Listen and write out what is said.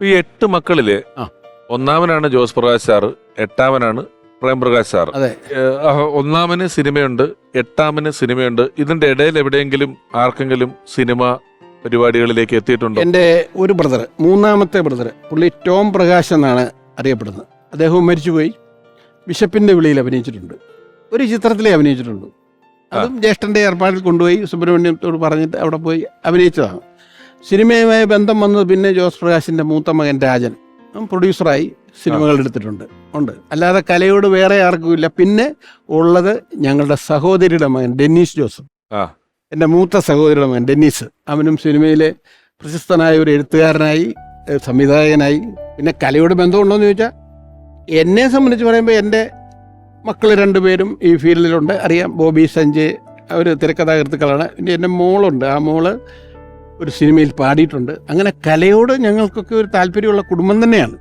ഈ 8 മക്കളില് ഒന്നാമനാണ് Jose Prakash sir, 8-മനാണ് Premprakash sir. അതെ. 1-മന് സിനിമയുണ്ട്, 8-മന് സിനിമയുണ്ട്. ഇതിന്റെ ഇടയിൽ എവിടെയെങ്കിലും ആർക്കെങ്കിലും സിനിമ പരിപാടികളിലേക്ക് എത്തിയിട്ടുണ്ടോ? എൻ്റെ ഒരു ബ്രദർ, 3-മത്തെ ബ്രദർ, പുള്ളി ടോം പ്രകാശ് എന്നാണ് അറിയപ്പെടുന്നത്. അദ്ദേഹവും മരിച്ചുപോയി. ബിഷപ്പിന്റെ വിളിയിൽ അഭിനയിച്ചിട്ടുണ്ട്, ഒരു ചിത്രത്തിലേ അഭിനയിച്ചിട്ടുണ്ട്. അതും ജ്യേഷ്ഠന്റെ ഏർപ്പാടിൽ കൊണ്ടുപോയി സുബ്രഹ്മണ്യത്തോട് പറഞ്ഞിട്ട് അവിടെ പോയി അഭിനയിച്ചതാണ്. സിനിമയുമായി ബന്ധം വന്നത് പിന്നെ ജോസ് പ്രകാശിന്റെ മൂത്ത മകൻ രാജൻ പ്രൊഡ്യൂസറായി സിനിമകൾ എടുത്തിട്ടുണ്ട്. അല്ലാതെ കലയോട് വേറെ ആർക്കുമില്ല. പിന്നെ ഉള്ളത് ഞങ്ങളുടെ സഹോദരിയുടെ മകൻ ഡെന്നീസ് ജോസഫ്, എൻ്റെ മൂത്ത സഹോദരിയുടെ മകൻ ഡെന്നീസ്. അവനും സിനിമയിലെ പ്രശസ്തനായ ഒരു എഴുത്തുകാരനായി, സംവിധായകനായി. പിന്നെ കലയോട് ബന്ധമുണ്ടോയെന്ന് ചോദിച്ചാൽ എന്നെ സംബന്ധിച്ച് പറയുമ്പോൾ എൻ്റെ മക്കൾ 2 പേരും ഈ ഫീൽഡിലുണ്ട്. അറിയാം, ബോബി, സഞ്ജയ്, അവർ തിരക്കഥാകൃത്തുക്കളാണ്. പിന്നെ എൻ്റെ മോളുണ്ട്, ആ മോള് ഒരു സിനിമയിൽ പാടിയിട്ടുണ്ട്. അങ്ങനെ കലയോട് ഞങ്ങൾക്കൊക്കെ ഒരു താല്പര്യമുള്ള കുടുംബം തന്നെയാണ്.